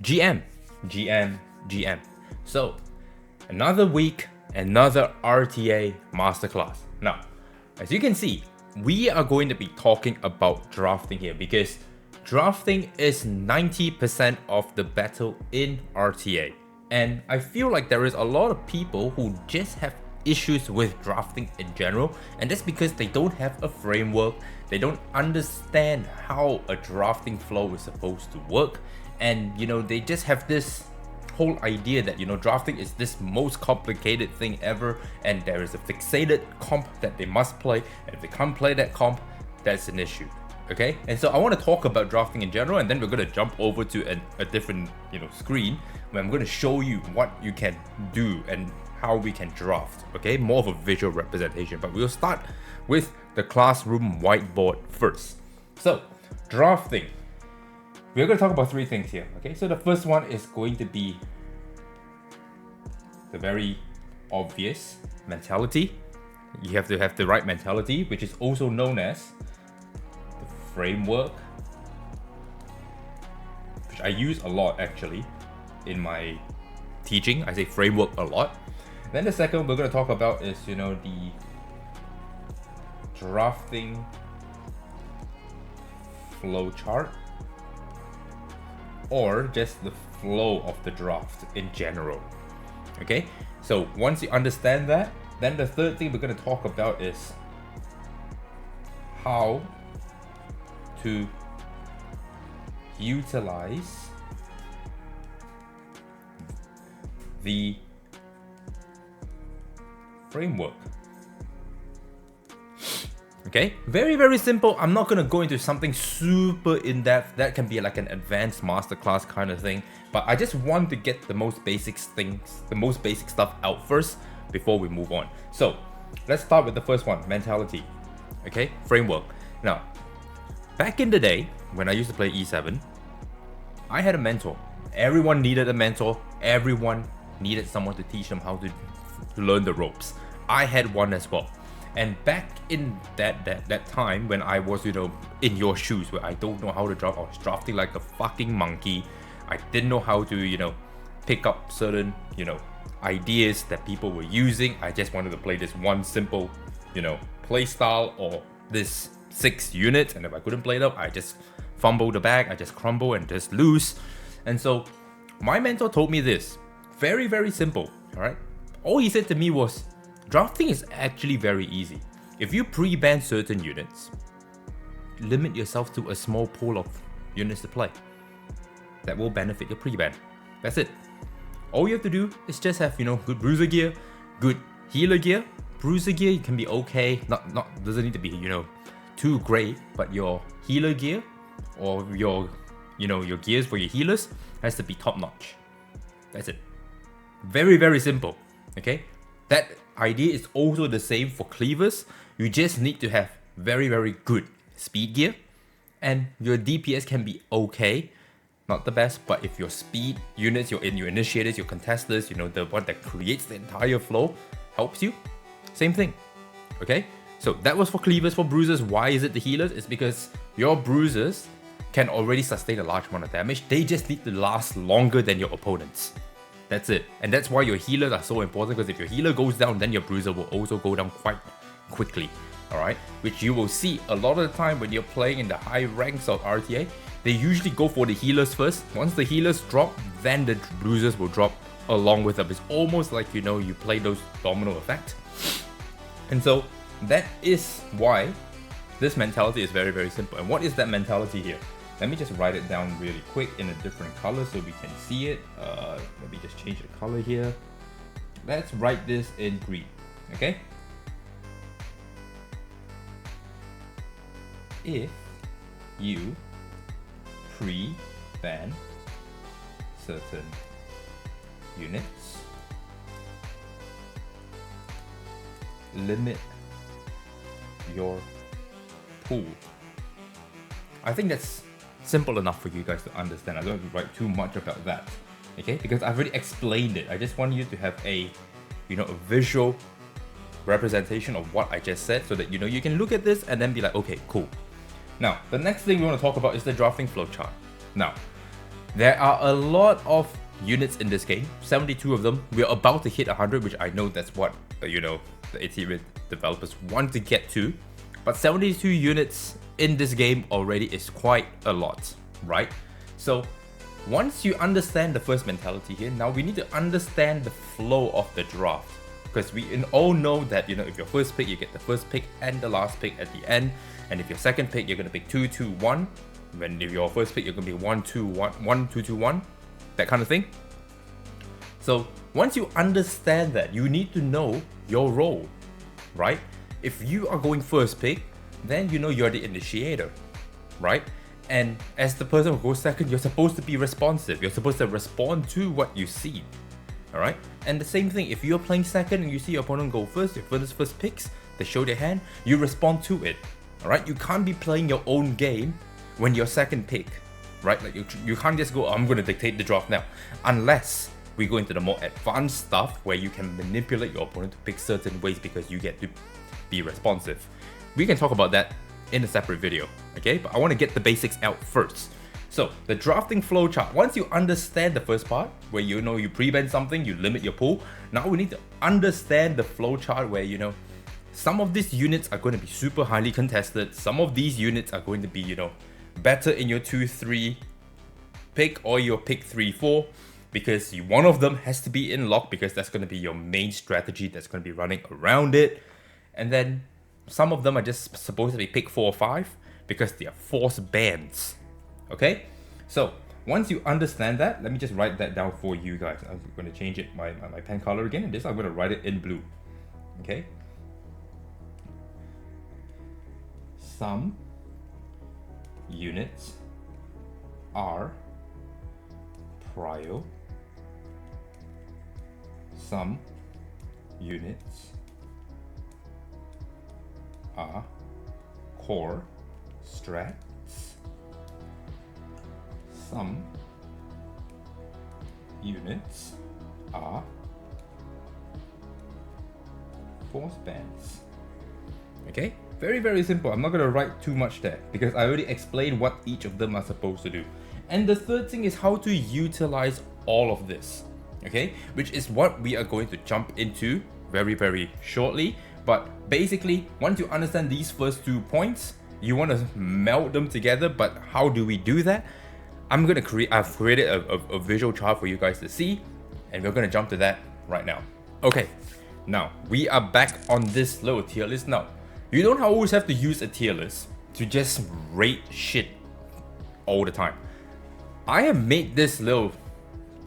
GM, GM. So, another week, another RTA Masterclass. Now, as you can see, we are going to be talking about drafting here because drafting is 90% of the battle in RTA. And I feel like there is a lot of people who just have issues with drafting in general, and that's because they don't have a framework, they don't understand how a drafting flow is supposed to work, and they just have this whole idea that drafting is this most complicated thing ever, and there is a fixated comp that they must play, and if they can't play that comp, that's an issue. Okay, and so I want to talk about drafting in general, and then we're going to jump over to a different screen where I'm going to show you what you can do and how we can draft. Okay, more of a visual representation, but we'll start with the classroom whiteboard first. So drafting, we're going to talk about three things here. Okay, so the first one is going to be the very obvious mentality. You have to have the right mentality, which is also known as the framework, which I use a lot actually in my teaching. I say framework a lot. Then the second we're going to talk about is the drafting flow chart, or just the flow of the draft in general. Okay, so once you understand that, then the third thing we're going to talk about is how to utilize the framework. Okay, very, very simple. I'm not gonna go into something super in-depth. That can be like an advanced masterclass kind of thing, but I just want to get the most basic stuff out first before we move on. So let's start with the first one, mentality. Okay, framework. Now, back in the day when I used to play E7, I had a mentor. Everyone needed a mentor. Everyone needed someone to teach them how to learn the ropes. I had one as well. And back in that time when I was in your shoes, where I don't know how to draft, I was drafting like a fucking monkey. I didn't know how to pick up certain ideas that people were using. I just wanted to play this one simple play style, or this 6 units, and if I couldn't play it up, I just fumble the bag, I just crumble and just lose. And so my mentor told me this, very, very simple. All right, all he said to me was, drafting is actually very easy. If you pre-ban certain units, limit yourself to a small pool of units to play. That will benefit your pre-ban. That's it. All you have to do is just have good bruiser gear, good healer gear. Bruiser gear can be okay, not doesn't need to be too great, but your healer gear or your gears for your healers has to be top notch. That's it. Very, very simple. Okay, that idea is also the same for cleavers. You just need to have very, very good speed gear, and your DPS can be okay, not the best, but if your speed units, your initiators, your contesters, the one that creates the entire flow, helps you, same thing. Okay, so that was for cleavers. For bruisers, why is it the healers? It's because your bruisers can already sustain a large amount of damage. They just need to last longer than your opponents. That's it. And that's why your healers are so important, because if your healer goes down, then your bruiser will also go down quite quickly. Alright? Which you will see a lot of the time when you're playing in the high ranks of RTA. They usually go for the healers first. Once the healers drop, then the bruisers will drop along with them. It's almost like you play those domino effect. And so that is why this mentality is very, very simple. And what is that mentality here? Let me just write it down really quick in a different color so we can see it. Let me just change the color here. Let's write this in green, okay? If you pre-ban certain units, limit your pool. I think that's simple enough for you guys to understand. I don't have to write too much about that, okay? Because I've already explained it. I just want you to have a visual representation of what I just said, so that you can look at this and then be like, okay, cool. Now, the next thing we want to talk about is the drafting flowchart. Now, There are a lot of units in this game, 72 of them. We're about to hit 100, which I know that's what, you know, the Etheria developers want to get to. But 72 units in this game already is quite a lot, right? So once you understand the first mentality here, now we need to understand the flow of the draft. Because we all know that, you know, if your first pick, you get the first pick and the last pick at the end. And if your second pick, you're going to pick 2, 2, 1. When if your first pick, you're going to be 1, 2, 1, 1, 2, 2, 1. That kind of thing. So once you understand that, you need to know your role, right? If you are going first pick, then you know you're the initiator, right? And as the person who goes second, you're supposed to be responsive. You're supposed to respond to what you see. Alright? And the same thing, if you're playing second and you see your opponent go first, your first picks, they show their hand, you respond to it. Alright? You can't be playing your own game when you're second pick. Right? Like you can't just go, I'm gonna dictate the draft now. Unless we go into the more advanced stuff where you can manipulate your opponent to pick certain ways because you get to be responsive. We can talk about that in a separate video. Okay? But I want to get the basics out first. So the drafting flowchart, once you understand the first part, where you know you pre-ban something, you limit your pool, now we need to understand the flowchart where, you know, some of these units are going to be super highly contested, some of these units are going to be, you know, better in your 2-3 pick or your pick 3-4, because one of them has to be in lock because that's going to be your main strategy that's going to be running around it. And then some of them are just supposed to be pick 4 or 5 because they are force bans. Okay, so once you understand that, let me just write that down for you guys. I'm going to change it my pen color again, and this I'm going to write it in blue. Okay, some units are prio, some units are core strats, some units are force bans. Okay, very simple. I'm not going to write too much there because I already explained what each of them are supposed to do. And the third thing is how to utilize all of this, okay, which is what we are going to jump into very shortly. But basically, once you understand these first 2 points, you want to meld them together. But how do we do that? I've created a visual chart for you guys to see, and we're gonna jump to that right now. Okay, now we are back on this little tier list. Now, you don't always have to use a tier list to just rate shit all the time. I have made this little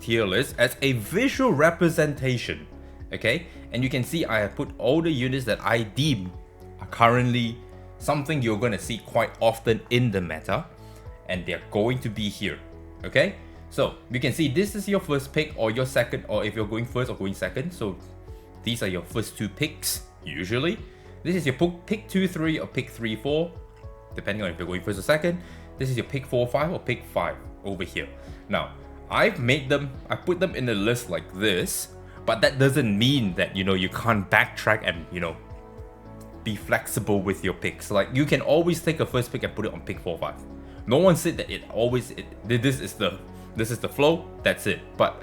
tier list as a visual representation, okay? And you can see I have put all the units that I deem are currently something you're gonna see quite often in the meta, and they're going to be here, okay? So you can see this is your first pick or your second, or if you're going first or going second. So these are your first 2 picks usually. This is your pick 2-3 or pick 3-4, depending on if you're going first or second. This is your pick 4-5 or pick 5 over here. Now I put them in a list like this, but that doesn't mean that, you know, you can't backtrack and, you know, be flexible with your picks. Like, you can always take a first pick and put it on pick 4-5. No one said that this is the flow, that's it. But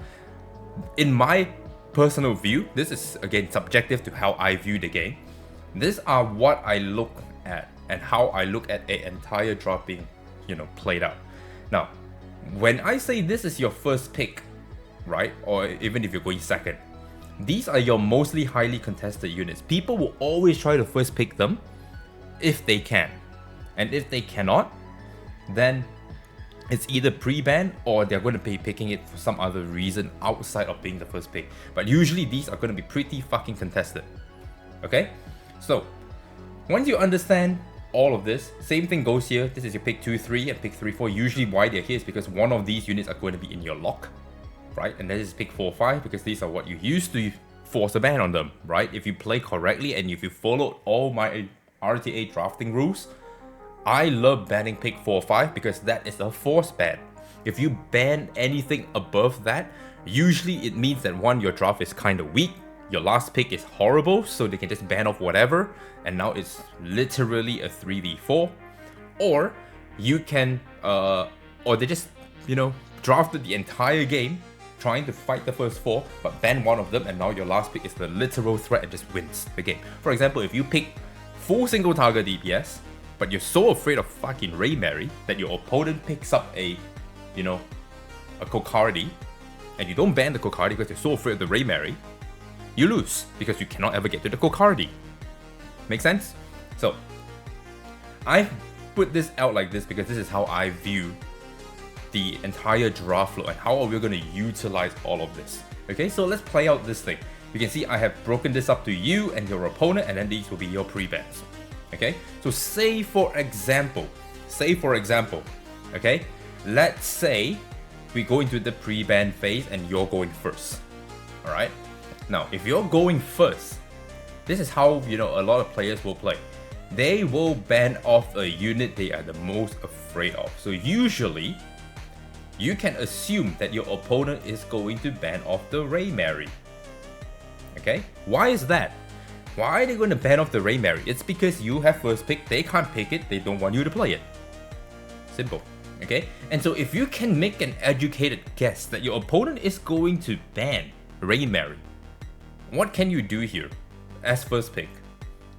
in my personal view, this is again subjective to how I view the game. These are what I look at and how I look at an entire draft being, you know, played out. Now, when I say this is your first pick, right, or even if you're going second, these are your mostly highly contested units. People will always try to first pick them if they can. And if they cannot, then it's either pre-ban or they're going to be picking it for some other reason outside of being the first pick. But usually these are going to be pretty fucking contested. Okay? So, once you understand all of this, same thing goes here. This is your pick 2-3 and pick 3-4. Usually why they're here is because one of these units are going to be in your lock, right? And this is pick 4-5 because these are what you used to force a ban on them, right? If you play correctly and if you followed all my RTA drafting rules, I love banning pick 4-5 because that is a force ban. If you ban anything above that, usually it means that one, your draft is kind of weak, your last pick is horrible, so they can just ban off whatever, and now it's literally a 3v4. Or you can, or they just, you know, drafted the entire game trying to fight the first 4, but ban one of them, and now your last pick is the literal threat and just wins the game. For example, if you pick full single target DPS, but you're so afraid of fucking Ray Mary that your opponent picks up a Kokardi, and you don't ban the Kokardi because you're so afraid of the Ray Mary, you lose because you cannot ever get to the Kokardi. Make sense? So, I put this out like this because this is how I view the entire draft flow and how are we going to utilize all of this. Okay, so let's play out this thing. You can see I have broken this up to you and your opponent, and then these will be your pre-bans. Okay, so say for example, okay, let's say we go into the pre-ban phase and you're going first. Alright, now if you're going first, this is how a lot of players will play. They will ban off a unit they are the most afraid of. So usually, you can assume that your opponent is going to ban off the Ray Mary. Okay? Why is that? Why are they going to ban off the Ray Mary? It's because you have first pick, they can't pick it, they don't want you to play it. Simple. Okay? And so if you can make an educated guess that your opponent is going to ban Ray Mary, what can you do here as first pick?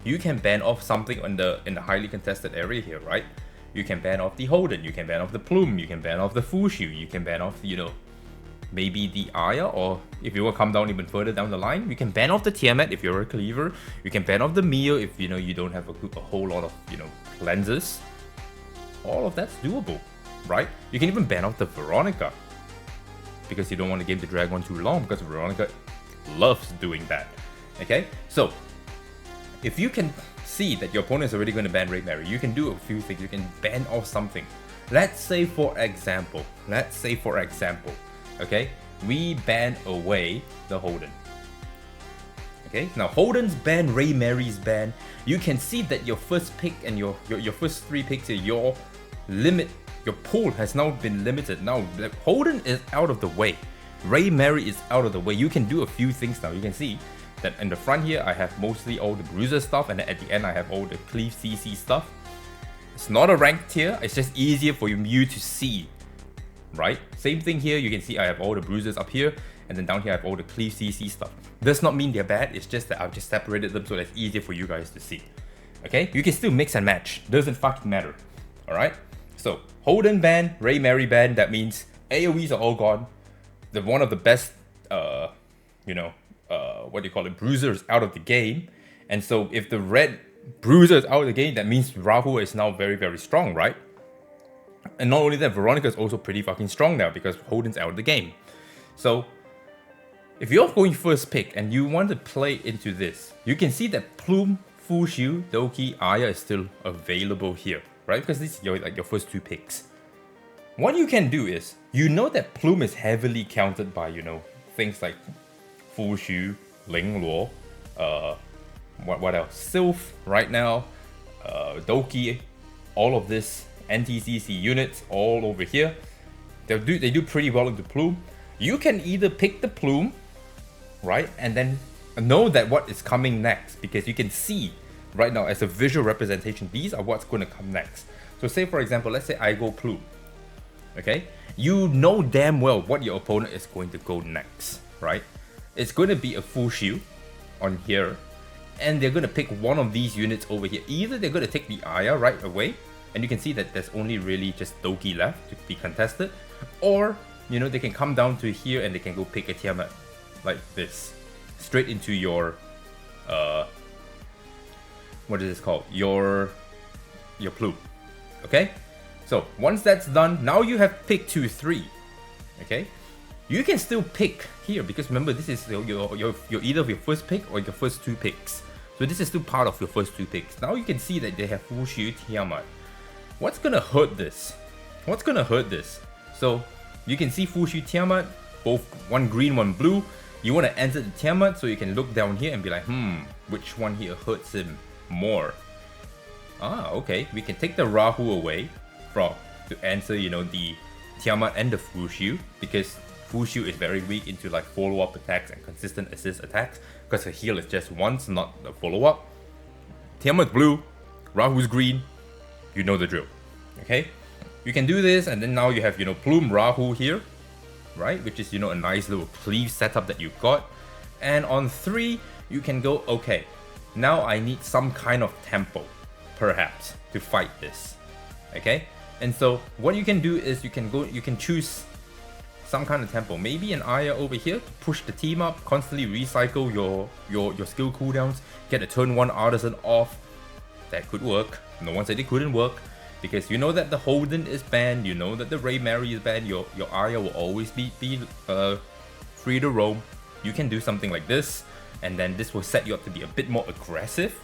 You can ban off something in the highly contested area here, right? You can ban off the Holden, you can ban off the Plume, you can ban off the Fushu, you can ban off, maybe the Aya, or if you will come down even further down the line, you can ban off the Tiamat if you're a cleaver, you can ban off the Mio if you don't have a whole lot of cleanses. All of that's doable, right? You can even ban off the Veronica because you don't want the game to drag on too long, because Veronica loves doing that. Okay, so if you can see that your opponent is already going to ban Ray Mary, you can do a few things. You can ban off something. Let's say for example, okay, we ban away the Holden. Okay, now Holden's ban, Ray Mary's ban. You can see that your first pick and your first 3 picks here, your pool has now been limited. Now Holden is out of the way. Ray Mary is out of the way. You can do a few things now. You can see that in the front here, I have mostly all the bruiser stuff, and then at the end, I have all the cleave CC stuff. It's not a ranked tier, it's just easier for you to see, right? Same thing here, you can see I have all the bruisers up here, and then down here I have all the cleave CC stuff. Does not mean they're bad, it's just that I've just separated them so that's easier for you guys to see. Okay, you can still mix and match, doesn't fucking matter. Alright, so Holden ban, Ray Mary ban, that means AoEs are all gone. The one of the best, bruiser is out of the game. And so if the red bruiser is out of the game, that means Rahu is now very, very strong, right? And not only that, Veronica is also pretty fucking strong now because Holden's out of the game. So if you're going first pick and you want to play into this, you can see that Plume, Fushu, Doki, Aya is still available here, right? Because this is your first 2 picks. What you can do is, that Plume is heavily counted by, things like Fushu, Ling Luo, what else? Sylph right now, Doki, all of this NTCC units all over here. They do pretty well into Plume. You can either pick the Plume, right, and then know that what is coming next, because you can see right now as a visual representation, these are what's going to come next. So say for example, let's say I go Plume. Okay, you know damn well what your opponent is going to go next, right? It's going to be a Fushu on here, and they're going to pick one of these units over here. Either they're going to take the Aya right away, and you can see that there's only really just Doki left to be contested, or they can come down to here and they can go pick a Tiamat like this, straight into your what is this called? Your Plume. Okay? So once that's done, now you have pick 2, 3. Okay? You can still pick here because remember this is your either your first pick or your first 2 picks. So this is still part of your first 2 picks. Now you can see that they have Fushu, Tiamat. What's gonna hurt this? What's gonna hurt this? So you can see Fushu, Tiamat, both one green, one blue. You want to enter the Tiamat so you can look down here and be like, which one here hurts him more? Okay, we can take the Rahu away to answer, the Tiamat and the Fushu, because Fushu is very weak into like follow-up attacks and consistent assist attacks, because her heal is just once, not a follow-up. Tiamat's blue, Rahu's green, you know the drill. Okay? You can do this, and then now you have, Plume, Rahu here, right? Which is, you know, a nice little cleave setup that you've got. And on 3, you can go, okay, now I need some kind of tempo, perhaps, to fight this, okay? And so what you can do is you can choose some kind of tempo, maybe an Aya over here to push the team up, constantly recycle your skill cooldowns, get a turn 1 artisan off. That could work. No one said it couldn't work, because you know that the Holden is banned, you know that the Ray Mary is banned, your Aya will always be free to roam. You can do something like this, and then this will set you up to be a bit more aggressive.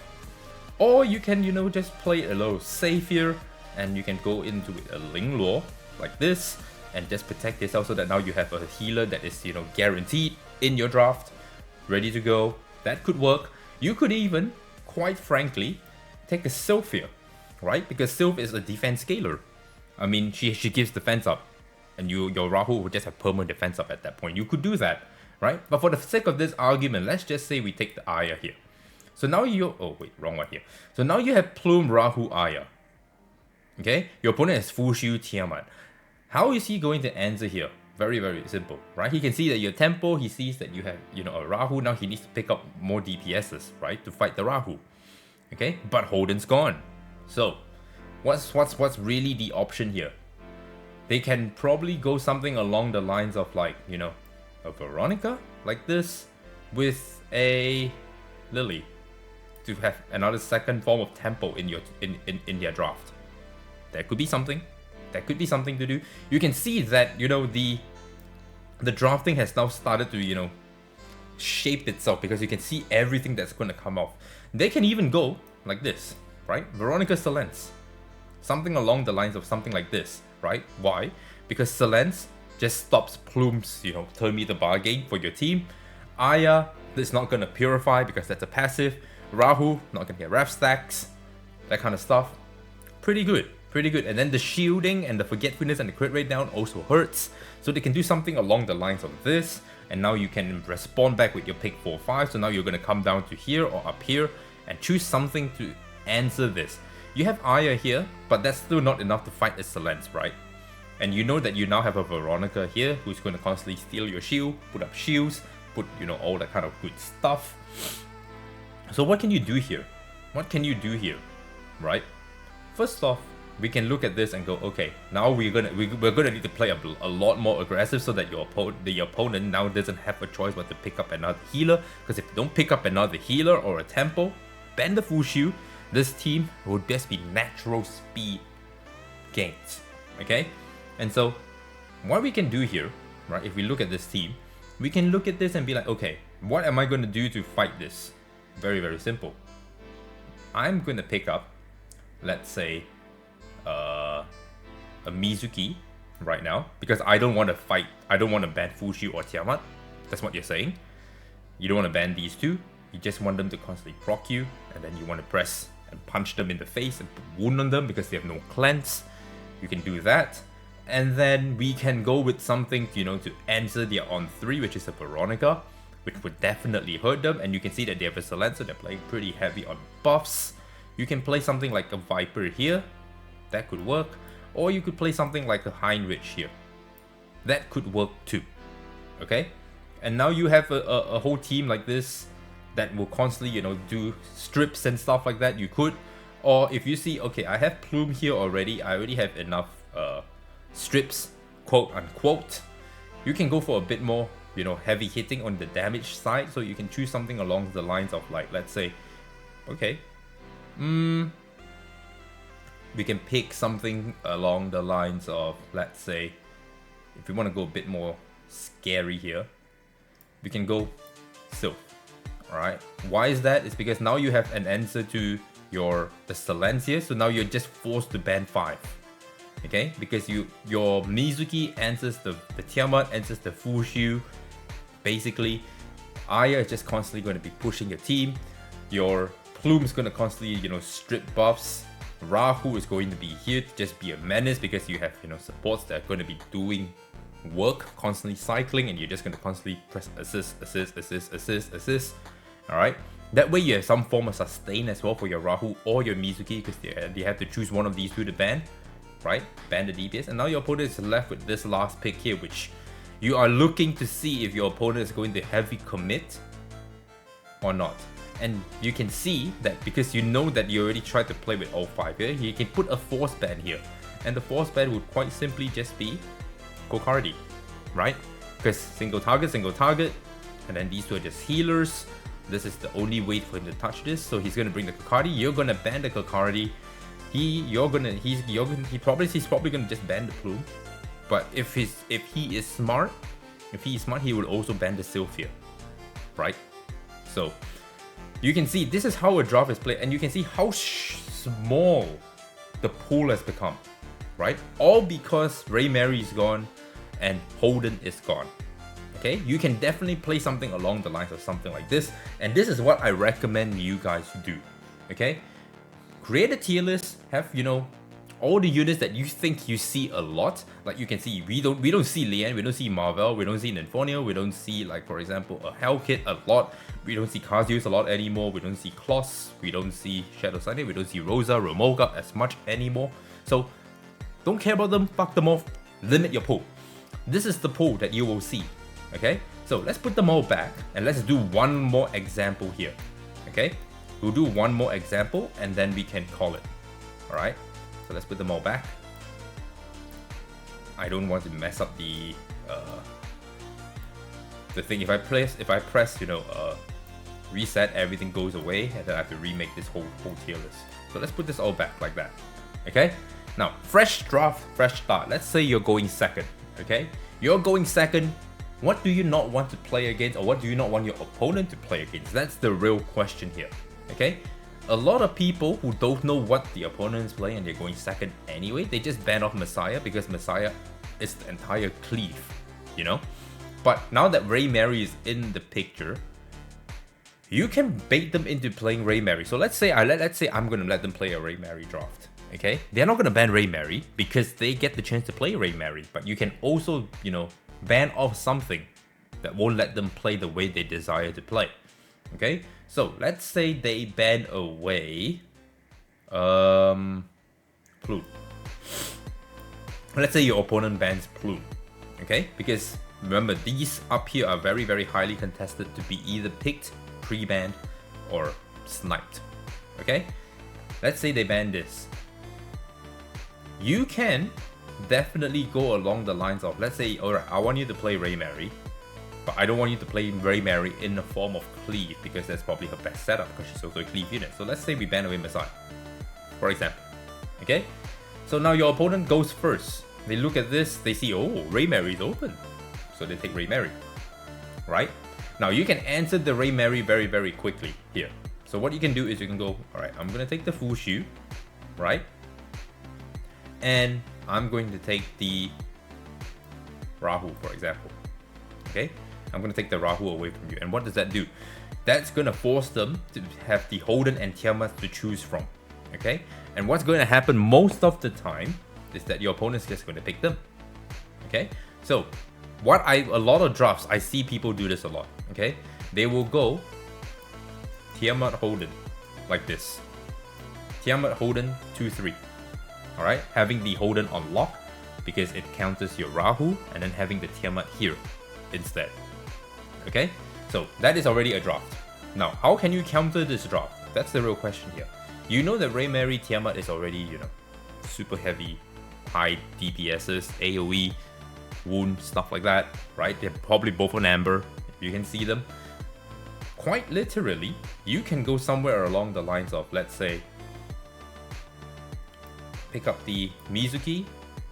Or you can, you know, just play it a little safe here, and you can go into a Ling Luo like this, and just protect yourself so that now you have a healer that is, you know, guaranteed in your draft, ready to go. That could work. You could even, quite frankly, take a Sylph here, right? Because Sylph is a defense scaler. I mean, she gives defense up, and your Rahu will just have permanent defense up at that point. You could do that, right? But for the sake of this argument, let's just say we take the Aya here. So now oh wait, wrong one here. So now you have Plume, Rahu, Aya. Okay, your opponent has Fu Xiu, Tiamat. How is he going to answer here? Very, very simple, right? He can see that your tempo, he sees that you have, you know, a Rahu. Now he needs to pick up more DPSs, right, to fight the Rahu. Okay, but Holden's gone. So what's really the option here? They can probably go something along the lines of, like, you know, a Veronica like this with a Lily to have another second form of tempo in your in their draft. That could be something. That could be something to do. You can see that, you know, the drafting has now started to, you know, shape itself, because you can see everything that's going to come off. They can even go like this, right? Veronica Selence. Something along the lines of something like this, right? Why? Because Selence just stops Plume's, you know, turn meter bargain for your team. Aya is not going to purify because that's a passive. Rahu, not going to get ref stacks. That kind of stuff. Pretty good. Pretty good. And then the shielding and the forgetfulness and the crit rate down also hurts. So they can do something along the lines of this. And now you can respond back with your pick 4-5. So now you're going to come down to here or up here and choose something to answer this. You have Aya here, but that's still not enough to fight its Selence, right? And you know that you now have a Veronica here who's going to constantly steal your shield, put up shields, put, you know, all that kind of good stuff. So what can you do here? What can you do here, right? First off, we can look at this and go, okay, now we're gonna need to play a lot more aggressive so that the opponent now doesn't have a choice but to pick up another healer. Because if you don't pick up another healer or a tempo, ban the Fu Xiu, this team would just be natural speed gains. Okay, and so what we can do here, right? If we look at this team, we can look at this and be like, okay, what am I going to do to fight this? Very, very simple. I'm going to pick up, let's say, a Mizuki right now, because I don't want to fight. I don't want to ban Fu Xiu or Tiamat. That's what you're saying. You don't want to ban these two. You just want them to constantly proc you, and then you want to press and punch them in the face and put wound on them because they have no cleanse. You can do that. And then we can go with something, you know, to answer their on 3, which is a Veronica, which would definitely hurt them. And you can see that they have a Selene, so they're playing pretty heavy on buffs. You can play something like a Viper here. That could work. Or you could play something like a Heinrich here. That could work too. Okay? And now you have a whole team like this that will constantly, you know, do strips and stuff like that. You could. Or if you see, okay, I have Plume here already. I already have enough strips, quote unquote. You can go for a bit more, you know, heavy hitting on the damage side. So you can choose something along the lines of, like, let's say, okay, we can pick something along the lines of, let's say, if we want to go a bit more scary here, we can go Sylph. Alright, why is that? It's because now you have an answer to the Selene here, so now you're just forced to ban 5. Okay, because your Mizuki answers the Tiamat, answers the Fu Xiu. Basically, Aya is just constantly going to be pushing your team. Your Plume is going to constantly, you know, strip buffs. Rahu is going to be here to just be a menace because you have, you know, supports that are going to be doing work, constantly cycling, and you're just going to constantly press assist. Alright, that way you have some form of sustain as well for your Rahu or your Mizuki, because they have to choose one of these two to ban, right? Ban the DPS, and now your opponent is left with this last pick here, which You are looking to see if your opponent is going to heavy commit or not. And you can see that because you know that you already tried to play with all 5 here, you can put a force ban here. And the force ban would quite simply just be Kokardi, right? Because single target, and then these two are just healers. This is the only way for him to touch this, so he's gonna bring the Kokardi. You're gonna ban the Kokardi. He's probably gonna just ban the Plume. But if he is smart, he will also ban the Sylphia, right? So you can see this is how a draft is played, and you can see how small the pool has become, right? All because Ray Mary is gone and Holden is gone. Okay, you can definitely play something along the lines of something like this, and this is what I recommend you guys do. Okay, create a tier list, have, you know, all the units that you think you see a lot. Like you can see, we don't see Lian, we don't see Marvel, we don't see Nymphonia, we don't see, like, for example, a Hellkit a lot, we don't see Kazius a lot anymore, we don't see Kloss, we don't see Shadow Sunday, we don't see Rosa, Romoga as much anymore. So don't care about them, fuck them off, limit your pool. This is the pool that you will see. Okay, so let's put them all back and let's do one more example here. Okay, we'll do one more example and then we can call it. All right, so let's put them all back. I don't want to mess up the thing. If I press, you know, reset, everything goes away, and then I have to remake this whole tier list. So let's put this all back like that. Okay, now fresh draft, fresh start. Let's say you're going second. Okay, you're going second. What do you not want to play against, or what do you not want your opponent to play against? That's the real question here. Okay, a lot of people who don't know what the opponent is playing and they're going second anyway, they just ban off Messiah because Messiah is the entire cleave, you know. But now that Ray Mary is in the picture, you can bait them into playing Ray Mary. So let's say I'm gonna let them play a Ray Mary draft. Okay, they're not gonna ban Ray Mary because they get the chance to play Ray Mary, but you can also, you know, ban off something that won't let them play the way they desire to play. Okay, so let's say they ban away Plume. Let's say your opponent bans Plume. Okay, because remember, these up here are very, very highly contested to be either picked, pre-banned, or sniped. Okay, let's say they ban this. You can definitely go along the lines of, let's say, alright, I want you to play Ray Mary, but I don't want you to play Ray Mary in the form of cleave because that's probably her best setup because she's also a cleave unit. So let's say we ban away Messiah, for example. Okay, so now your opponent goes first. They look at this, they see, oh, Ray Mary is open, so they take Ray Mary, right? Now you can answer the Ray Mary very, very quickly here. So what you can do is you can go, alright, I'm gonna take the Fushu, right? And I'm going to take the Rahu, for example. Okay, I'm going to take the Rahu away from you. And what does that do? That's going to force them to have the Holden and Tiamat to choose from. Okay, and what's going to happen most of the time is that your opponent's just going to pick them. Okay, so a lot of drafts, I see people do this a lot. Okay, they will go Tiamat Holden like this. Tiamat Holden 2-3. Alright, having the Holden on lock because it counters your Rahu, and then having the Tiamat here instead. Okay, so that is already a draft. Now, how can you counter this draft? That's the real question here. You know that Ray Mary Tiamat is already, you know, super heavy, high DPSs, AoE, wound, stuff like that, right? They're probably both on Amber, if you can see them. Quite literally, you can go somewhere along the lines of, let's say, pick up the Mizuki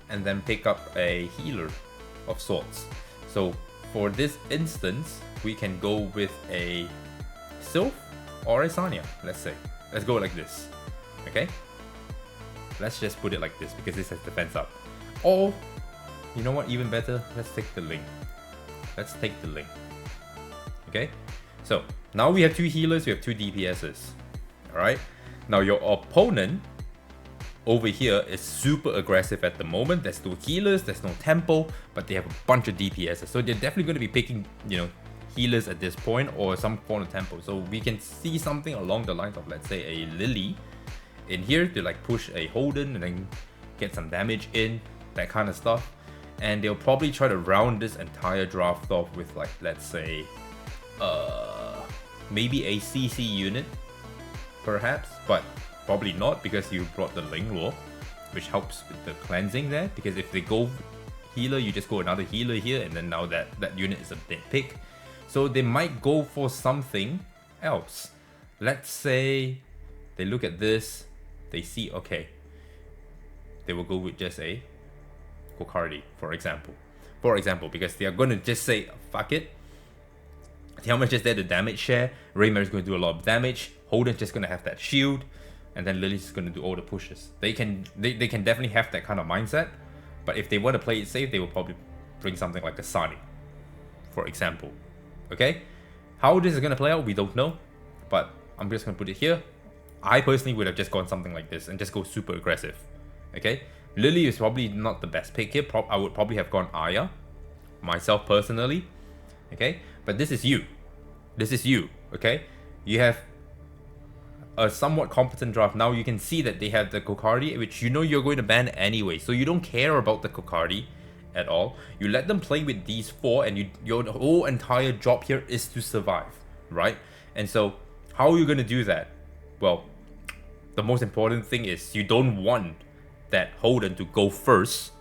and then pick up a healer of sorts. So for this instance, we can go with a Sylph or a Sanya, let's say. Let's go like this, okay? Let's just put it like this because this has defense up. Or, you know what, even better, let's take the Ling. Let's take the Ling, okay? So now we have 2 healers, we have 2 DPSs, alright? Now your opponent over here is super aggressive at the moment. There's no healers, there's no tempo, but they have a bunch of DPSs. So they're definitely going to be picking, you know, healers at this point or some form of tempo. So we can see something along the lines of, let's say, a Lily in here to like push a Holden and then get some damage in, that kind of stuff. and they'll probably try to round this entire draft off with, like, let's say, maybe a CC unit, perhaps, but probably not, because you brought the Linglore, which helps with the cleansing there, because if they go healer, you just go another healer here, and then now that unit is a dead pick. So they might go for something else. Let's say they look at this, they see, okay, they will go with just a Kokardi, for example, because they are going to just say, fuck it, Tiamat's just there to damage share, Raymer's going to do a lot of damage, Holden's just going to have that shield, and then Lily's going to do all the pushes. They can definitely have that kind of mindset, but if they want to play it safe, they will probably bring something like a Sani, for example. Okay? How this is going to play out, we don't know, but I'm just going to put it here. I personally would have just gone something like this and just go super aggressive. Okay? Lily is probably not the best pick here. I would probably have gone Aya, myself personally. Okay? But this is you. This is you. Okay? You have a somewhat competent draft. Now you can see that they have the Kokardi, which you know you're going to ban anyway. So you don't care about the Kokardi at all. You let them play with these four, and your whole entire job here is to survive, right? And so how are you going to do that? Well, the most important thing is you don't want that Holden to go first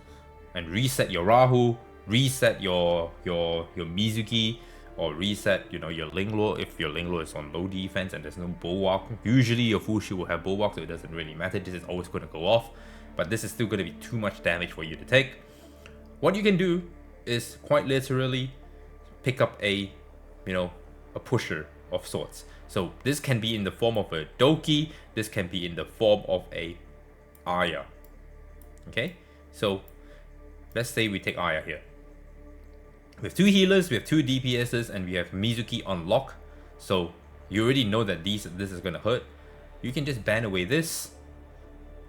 and reset your Rahu, reset your Mizuki, or reset, you know, your Linglore if your Linglore is on low defense and there's no Bulwark. Usually your Fushi will have Bulwark, so it doesn't really matter. This is always going to go off, but this is still going to be too much damage for you to take. What you can do is quite literally pick up a, you know, a pusher of sorts. So this can be in the form of a Doki, this can be in the form of a Aya. Okay, so let's say we take Aya here. We have two healers, we have two DPSs, and we have Mizuki on lock. So you already know that this is going to hurt. You can just ban away this.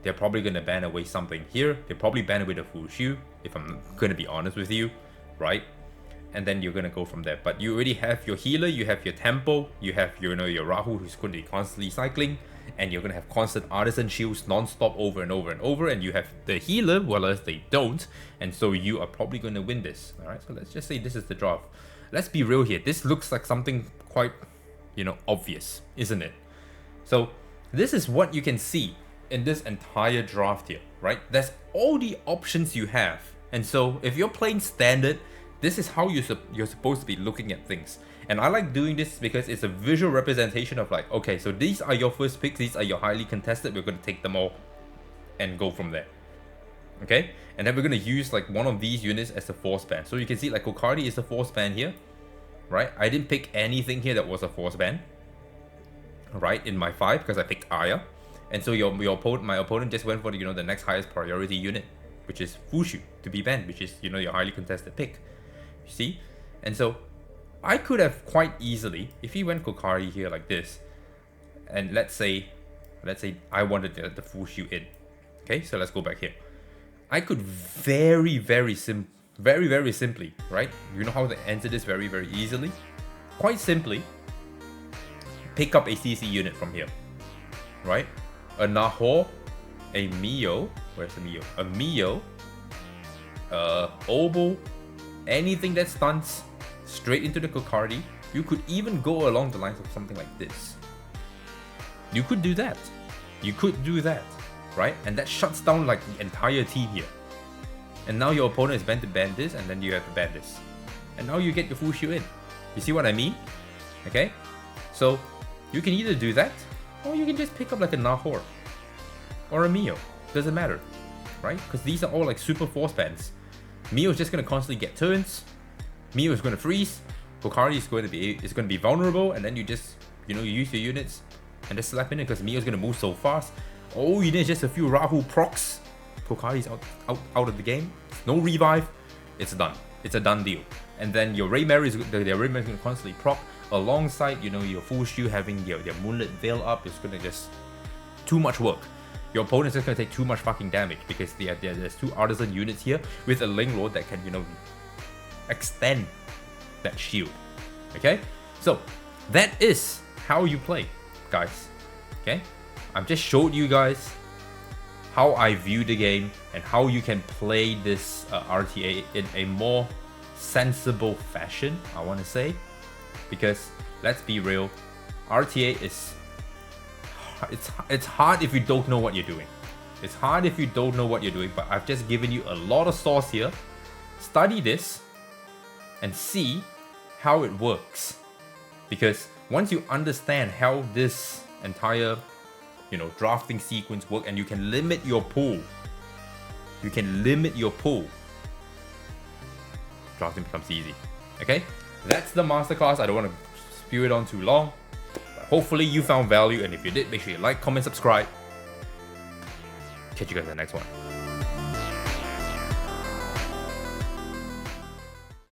They're probably going to ban away something here. They'll probably ban away the Fushu, if I'm going to be honest with you, right? And then you're going to go from there. But you already have your healer, you have your tempo, you have your, you know, your Rahu, who's going to be constantly cycling, and you're going to have constant artisan shields non-stop over and over and over, and you have the healer, whereas they don't, and so you are probably going to win this. Alright, so let's just say this is the draft. Let's be real here. This looks like something quite, you know, obvious, isn't it? So this is what you can see in this entire draft here, right? That's all the options you have. And so if you're playing standard, this is how you're supposed to be looking at things. And I like doing this because it's a visual representation of, like, okay, so these are your first picks, these are your highly contested, we're going to take them all and go from there. Okay? And then we're going to use, like, one of these units as a force ban. So you can see, like, Kokardi is a force ban here, right? I didn't pick anything here that was a force ban, right, in my 5, because I picked Aya. And so my opponent just went for the, you know, the next highest priority unit, which is Fushu, to be banned, which is, you know, your highly contested pick. You see? And so I could have quite easily, if he went Kokardi here like this, and let's say I wanted the Fushu in. Okay, so let's go back here. I could very simply, right? You know how to enter this very easily? Quite simply, pick up a CC unit from here, right? A Nahor, a Mio, where's the Mio? A Mio, Obo, anything that stuns, straight into the Kokardi. You could even go along the lines of something like this. You could do that. You could do that, right? And that shuts down, like, the entire team here. And now your opponent is meant to ban this, and then you have to ban this. And now you get your Fushu in. You see what I mean? Okay? So you can either do that, or you can just pick up like a Nahor or a Mio. Doesn't matter, right? Because these are all like super force bans. Mio is just going to constantly get turns. Mio is going to freeze. Kokardi is going to be vulnerable, and then you just, you know, you use your units and just slap in it because Mio is going to move so fast. Oh, you need just a few Rahu procs. Kokardi's out of the game. No revive. It's done. It's a done deal. And then your Raymare is going to constantly proc alongside, you know, your Fushu having their Moonlit Veil up. It's going to just too much work. Your opponent's just going to take too much fucking damage because there's two artisan units here with a Linglord that can, you know, extend that shield. Okay, so that is how you play, guys. Okay, I've just showed you guys how I view the game, and how you can play this RTA in a more sensible fashion, I want to say. Because let's be real, RTA is it's hard if you don't know what you're doing. It's hard if you don't know what you're doing, but I've just given you a lot of source here. Study this and see how it works. Because once you understand how this entire, drafting sequence works, and you can limit your pool. Drafting becomes easy. Okay? That's the masterclass. I don't want to spew it on too long. But hopefully you found value, and if you did, make sure you like, comment, subscribe. Catch you guys in the next one.